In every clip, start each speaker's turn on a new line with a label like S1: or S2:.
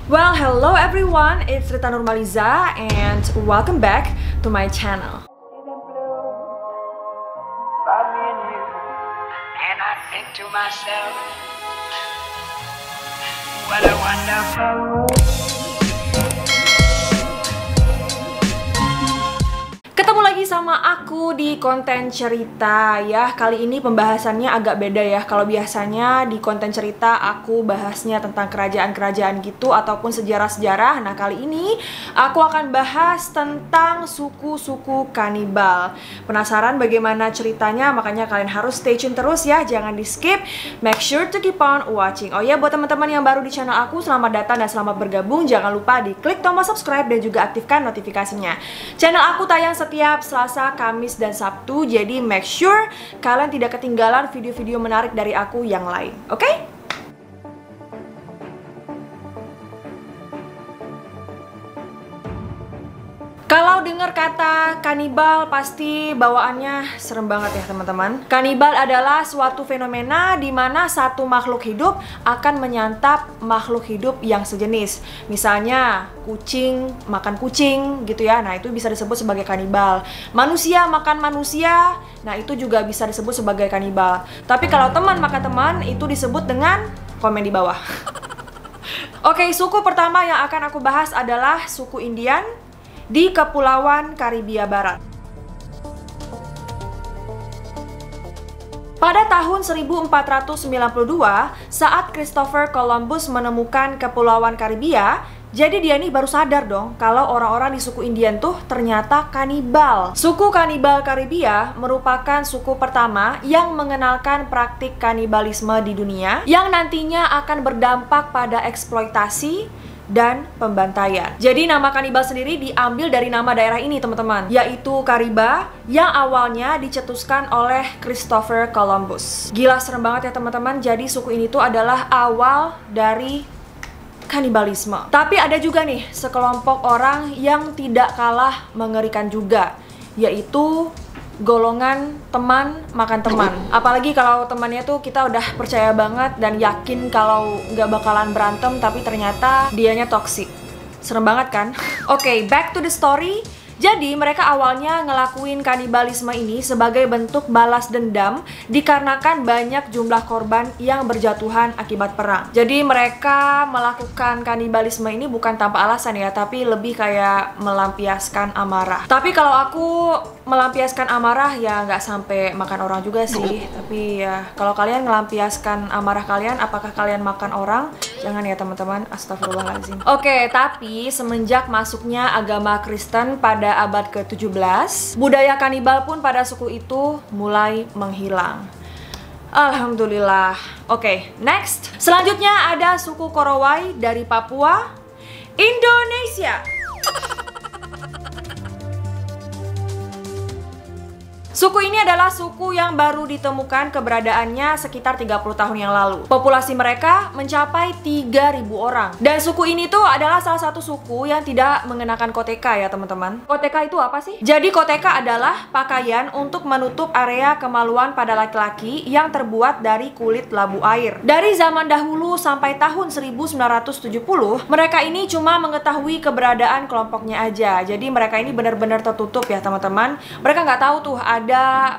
S1: Well, hello everyone, it's Rita Nurmaliza and welcome back to my channel.
S2: And I think to myself, what a wonderful world.
S1: Ketemu lagi sama aku di konten cerita ya. Kali ini pembahasannya agak beda ya. Kalau biasanya di konten cerita aku bahasnya tentang kerajaan-kerajaan gitu ataupun sejarah-sejarah. Nah, kali ini aku akan bahas tentang suku-suku kanibal. Penasaran bagaimana ceritanya? Makanya kalian harus stay tune terus ya. Jangan di skip. Make sure to keep on watching. Oh ya, buat teman-teman yang baru di channel aku, selamat datang dan selamat bergabung. Jangan lupa di klik tombol subscribe dan juga aktifkan notifikasinya. Channel aku tayang setiap Selasa, Kamis, dan Sabtu. Jadi make sure kalian tidak ketinggalan video-video menarik dari aku yang lain. Oke? Kalau dengar kata kanibal pasti bawaannya serem banget ya teman-teman. Kanibal adalah suatu fenomena di mana satu makhluk hidup akan menyantap makhluk hidup yang sejenis. Misalnya kucing makan kucing gitu ya. Nah, itu bisa disebut sebagai kanibal. Manusia makan manusia. Nah, itu juga bisa disebut sebagai kanibal. Tapi kalau teman makan teman itu disebut dengan komen di bawah. Oke, suku pertama yang akan aku bahas adalah suku Indian di Kepulauan Karibia Barat. Pada tahun 1492, saat Christopher Columbus menemukan Kepulauan Karibia, jadi dia nih baru sadar dong kalau orang-orang di suku Indian tuh ternyata kanibal. Suku kanibal Karibia merupakan suku pertama yang mengenalkan praktik kanibalisme di dunia yang nantinya akan berdampak pada eksploitasi dan pembantaian. Jadi nama kanibal sendiri diambil dari nama daerah ini teman-teman, yaitu Kariba yang awalnya dicetuskan oleh Christopher Columbus. Gila, serem banget ya teman-teman. Jadi suku ini tuh adalah awal dari kanibalisme. Tapi ada juga nih sekelompok orang yang tidak kalah mengerikan juga, yaitu golongan teman makan teman. Apalagi kalau temannya tuh kita udah percaya banget dan yakin kalau nggak bakalan berantem, tapi ternyata dianya toksik. Serem banget kan? Oke, back to the story. Jadi mereka awalnya ngelakuin kanibalisme ini sebagai bentuk balas dendam dikarenakan banyak jumlah korban yang berjatuhan akibat perang. Jadi mereka melakukan kanibalisme ini bukan tanpa alasan ya, tapi lebih kayak melampiaskan amarah. Tapi kalau aku melampiaskan amarah ya nggak sampai makan orang juga sih. Tapi ya kalau kalian melampiaskan amarah kalian, apakah kalian makan orang? Jangan ya teman-teman, astagfirullahaladzim. Oke, tapi semenjak masuknya agama Kristen pada abad ke-17, budaya kanibal pun pada suku itu mulai menghilang. Alhamdulillah. Oke, next. Selanjutnya ada suku Korowai dari Papua, Indonesia. Suku ini adalah suku yang baru ditemukan keberadaannya sekitar 30 tahun yang lalu. Populasi mereka mencapai 3.000 orang. Dan suku ini tuh adalah salah satu suku yang tidak mengenakan koteka ya teman-teman. Koteka itu apa sih? Jadi koteka adalah pakaian untuk menutup area kemaluan pada laki-laki yang terbuat dari kulit labu air. Dari zaman dahulu sampai tahun 1970, mereka ini cuma mengetahui keberadaan kelompoknya aja. Jadi mereka ini benar-benar tertutup ya teman-teman. Mereka nggak tahu tuh ada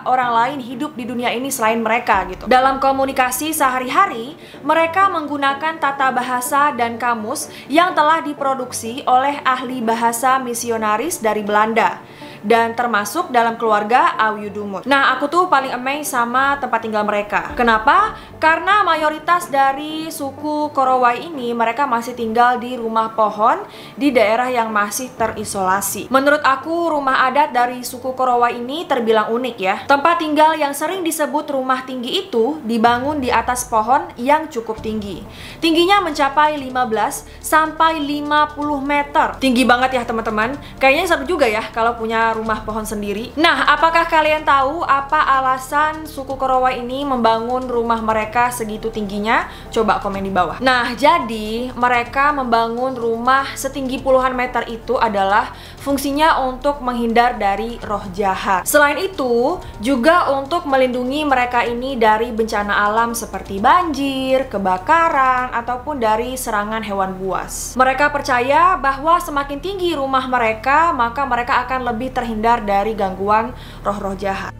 S1: orang lain hidup di dunia ini selain mereka gitu. Dalam komunikasi sehari-hari, mereka menggunakan tata bahasa dan kamus yang telah diproduksi oleh ahli bahasa misionaris dari Belanda dan termasuk dalam keluarga Awyudumut. Nah, aku tuh paling amazed sama tempat tinggal mereka. Kenapa? Karena mayoritas dari suku Korowai ini mereka masih tinggal di rumah pohon di daerah yang masih terisolasi. Menurut aku, rumah adat dari suku Korowai ini terbilang unik ya. Tempat tinggal yang sering disebut rumah tinggi itu dibangun di atas pohon yang cukup tinggi. Tingginya mencapai 15 sampai 50 meter. Tinggi banget ya teman-teman. Kayaknya seru juga ya kalau punya punya rumah pohon sendiri. Nah, apakah kalian tahu apa alasan suku Korowai ini membangun rumah mereka segitu tingginya? Coba komen di bawah. Nah, jadi mereka membangun rumah setinggi puluhan meter itu adalah fungsinya untuk menghindar dari roh jahat. Selain itu, juga untuk melindungi mereka ini dari bencana alam seperti banjir, kebakaran, ataupun dari serangan hewan buas. Mereka percaya bahwa semakin tinggi rumah mereka, maka mereka akan lebih terhindar dari gangguan roh-roh jahat.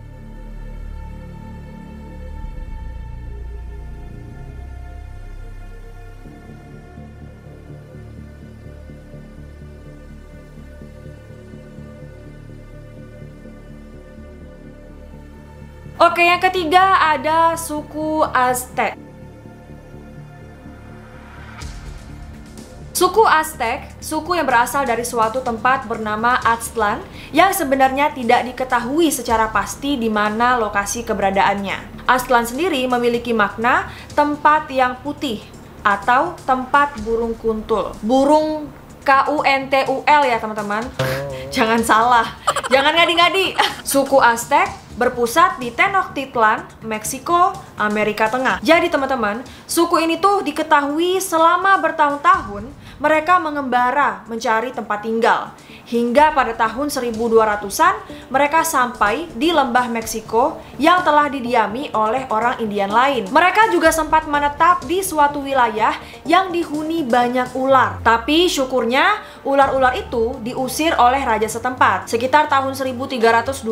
S1: Oke, yang ketiga ada suku Aztec. Suku Aztec, suku yang berasal dari suatu tempat bernama Aztlan yang sebenarnya tidak diketahui secara pasti di mana lokasi keberadaannya. Aztlan sendiri memiliki makna tempat yang putih atau tempat burung kuntul. Burung Kuntul ya teman-teman. Jangan salah, jangan ngadi-ngadi. Suku Aztec berpusat di Tenochtitlan, Meksiko, Amerika Tengah. Jadi teman-teman, suku ini tuh diketahui selama bertahun-tahun mereka mengembara mencari tempat tinggal. Hingga pada tahun 1200-an mereka sampai di lembah Meksiko yang telah didiami oleh orang Indian lain. Mereka juga sempat menetap di suatu wilayah yang dihuni banyak ular. Tapi syukurnya ular-ular itu diusir oleh raja setempat. Sekitar tahun 1325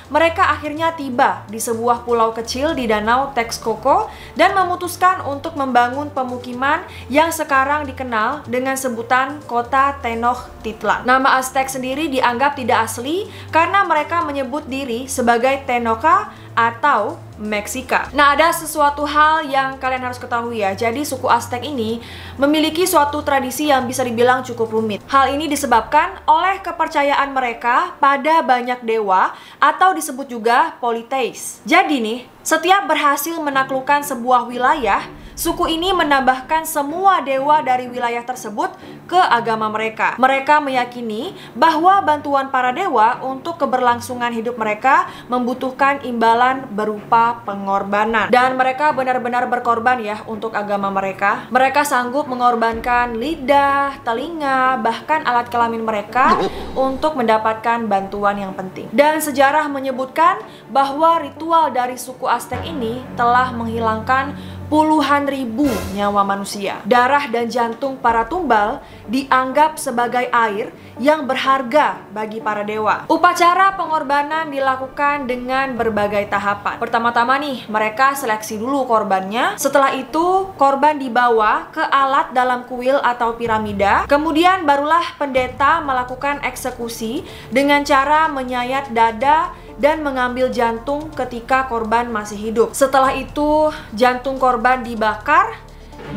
S1: mereka akhirnya tiba di sebuah pulau kecil di Danau Texcoco dan memutuskan untuk membangun pemukiman yang sekarang dikenal dengan sebutan kota Tenochtitlan. Nama Aztec sendiri dianggap tidak asli karena mereka menyebut diri sebagai Tenoca atau Meksika. Nah, ada sesuatu hal yang kalian harus ketahui ya. Jadi suku Aztec ini memiliki suatu tradisi yang bisa dibilang cukup rumit. Hal ini disebabkan oleh kepercayaan mereka pada banyak dewa atau disebut juga politeis. Jadi nih, setiap berhasil menaklukkan sebuah wilayah, suku ini menambahkan semua dewa dari wilayah tersebut ke agama mereka. Mereka meyakini bahwa bantuan para dewa untuk keberlangsungan hidup mereka membutuhkan imbalan berupa pengorbanan. Dan mereka benar-benar berkorban ya untuk agama mereka. Mereka sanggup mengorbankan lidah, telinga, bahkan alat kelamin mereka untuk mendapatkan bantuan yang penting. Dan sejarah menyebutkan bahwa ritual dari suku Aztec ini telah menghilangkan puluhan ribu nyawa manusia. Darah dan jantung para tumbal dianggap sebagai air yang berharga bagi para dewa. Upacara pengorbanan dilakukan dengan berbagai tahapan. Pertama-tama nih, mereka seleksi dulu korbannya. Setelah itu, korban dibawa ke alat dalam kuil atau piramida. Kemudian barulah pendeta melakukan eksekusi dengan cara menyayat dada dan mengambil jantung ketika korban masih hidup. Setelah itu, jantung korban dibakar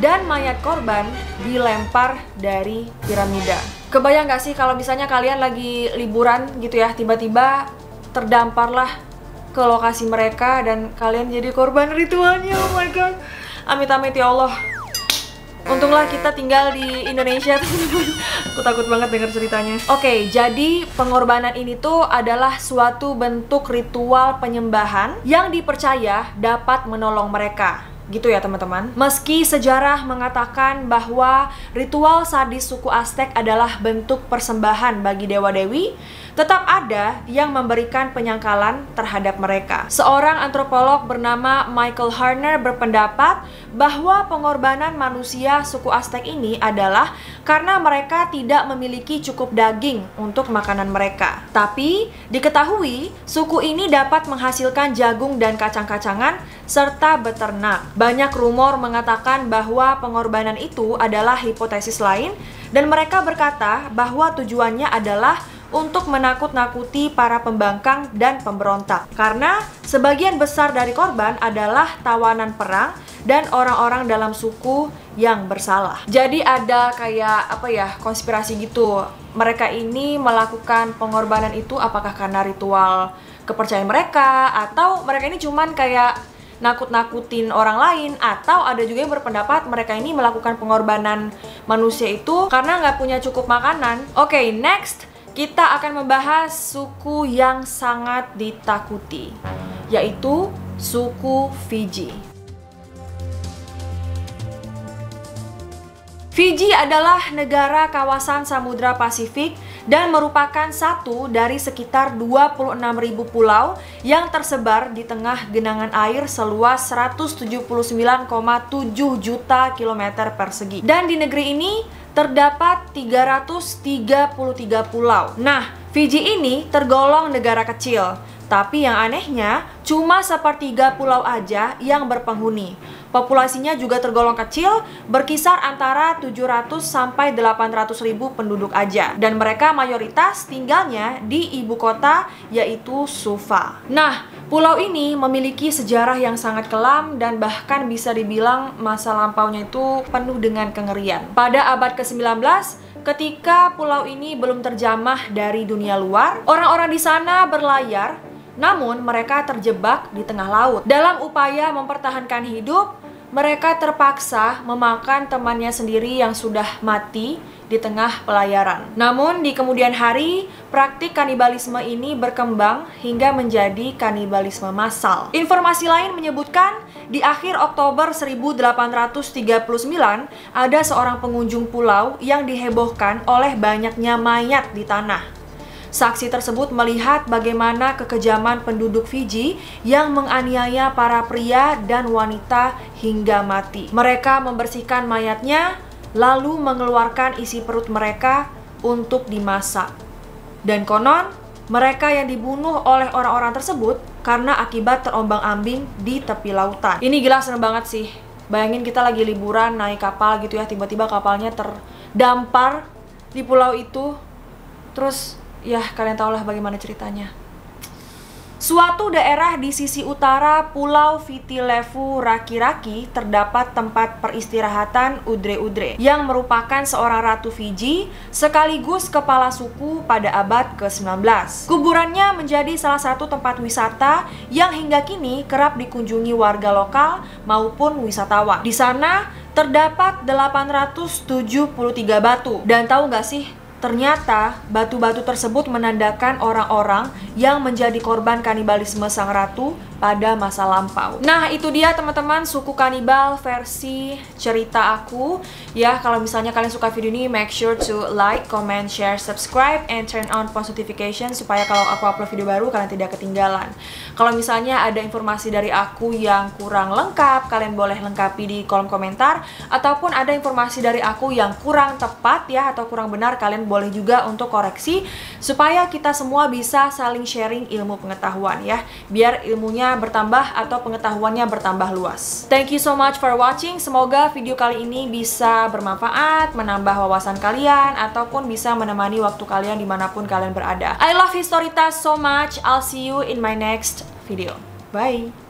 S1: dan mayat korban dilempar dari piramida. Kebayang gak sih kalau misalnya kalian lagi liburan gitu ya, tiba-tiba terdamparlah ke lokasi mereka dan kalian jadi korban ritualnya. Oh my god, amit-amit ya Allah. Untunglah kita tinggal di Indonesia. Aku takut banget dengar ceritanya. Oke, jadi pengorbanan ini tuh adalah suatu bentuk ritual penyembahan yang dipercaya dapat menolong mereka. Gitu ya teman-teman. Meski sejarah mengatakan bahwa ritual sadis suku Aztec adalah bentuk persembahan bagi dewa-dewi, tetap ada yang memberikan penyangkalan terhadap mereka. Seorang antropolog bernama Michael Harner berpendapat bahwa pengorbanan manusia suku Aztec ini adalah karena mereka tidak memiliki cukup daging untuk makanan mereka. Tapi diketahui suku ini dapat menghasilkan jagung dan kacang-kacangan serta beternak. Banyak rumor mengatakan bahwa pengorbanan itu adalah hipotesis lain dan mereka berkata bahwa tujuannya adalah untuk menakut-nakuti para pembangkang dan pemberontak. Karena sebagian besar dari korban adalah tawanan perang dan orang-orang dalam suku yang bersalah. Jadi ada kayak apa ya, konspirasi gitu. Mereka ini melakukan pengorbanan itu apakah karena ritual kepercayaan mereka, atau mereka ini cuman kayak nakut-nakutin orang lain, atau ada juga yang berpendapat mereka ini melakukan pengorbanan manusia itu karena nggak punya cukup makanan. Oke, next. kita akan membahas suku yang sangat ditakuti, yaitu suku Fiji. Fiji adalah negara kawasan Samudra Pasifik dan merupakan satu dari sekitar 26.000 pulau yang tersebar di tengah genangan air seluas 179,7 juta kilometer persegi. Dan di negeri ini terdapat 333 pulau. Nah, Fiji ini tergolong negara kecil, tapi yang anehnya cuma sepertiga pulau aja yang berpenghuni. Populasinya juga tergolong kecil, berkisar antara 700 sampai 800 ribu penduduk aja. Dan mereka mayoritas tinggalnya di ibu kota, yaitu Suva. Nah, pulau ini memiliki sejarah yang sangat kelam dan bahkan bisa dibilang masa lampaunya itu penuh dengan kengerian. Pada abad ke-19, ketika pulau ini belum terjamah dari dunia luar, orang-orang di sana berlayar, namun mereka terjebak di tengah laut. Dalam upaya mempertahankan hidup, mereka terpaksa memakan temannya sendiri yang sudah mati di tengah pelayaran. Namun di kemudian hari, praktik kanibalisme ini berkembang hingga menjadi kanibalisme massal. Informasi lain menyebutkan, di akhir Oktober 1839, ada seorang pengunjung pulau yang dihebohkan oleh banyaknya mayat di tanah. Saksi tersebut melihat bagaimana kekejaman penduduk Fiji yang menganiaya para pria dan wanita hingga mati. Mereka membersihkan mayatnya, lalu mengeluarkan isi perut mereka untuk dimasak. Dan konon, mereka yang dibunuh oleh orang-orang tersebut karena akibat terombang-ambing di tepi lautan. Ini gila, serem banget sih. Bayangin kita lagi liburan naik kapal gitu ya, tiba-tiba kapalnya terdampar di pulau itu. Terus ya, kalian tahulah bagaimana ceritanya. Suatu daerah di sisi utara Pulau Viti Levu Raki-Raki terdapat tempat peristirahatan Udre-Udre yang merupakan seorang ratu Fiji sekaligus kepala suku pada abad ke-19. Kuburannya menjadi salah satu tempat wisata yang hingga kini kerap dikunjungi warga lokal maupun wisatawan. Di sana terdapat 873 batu. Dan tahu nggak sih? Ternyata batu-batu tersebut menandakan orang-orang yang menjadi korban kanibalisme sang ratu pada masa lampau. Nah, itu dia teman-teman suku kanibal versi cerita aku. Ya, kalau misalnya kalian suka video ini, make sure to like, comment, share, subscribe, and turn on post notification supaya kalau aku upload video baru kalian tidak ketinggalan. Kalau misalnya ada informasi dari aku yang kurang lengkap, kalian boleh lengkapi di kolom komentar. Ataupun ada informasi dari aku yang kurang tepat ya, atau kurang benar, kalian boleh juga untuk koreksi supaya kita semua bisa saling sharing ilmu pengetahuan ya, biar ilmunya bertambah atau pengetahuannya bertambah luas. Thank you so much for watching. Semoga video kali ini bisa bermanfaat, menambah wawasan kalian, ataupun bisa menemani waktu kalian dimanapun kalian berada. I love Historitas so much. I'll see you in my next video. Bye!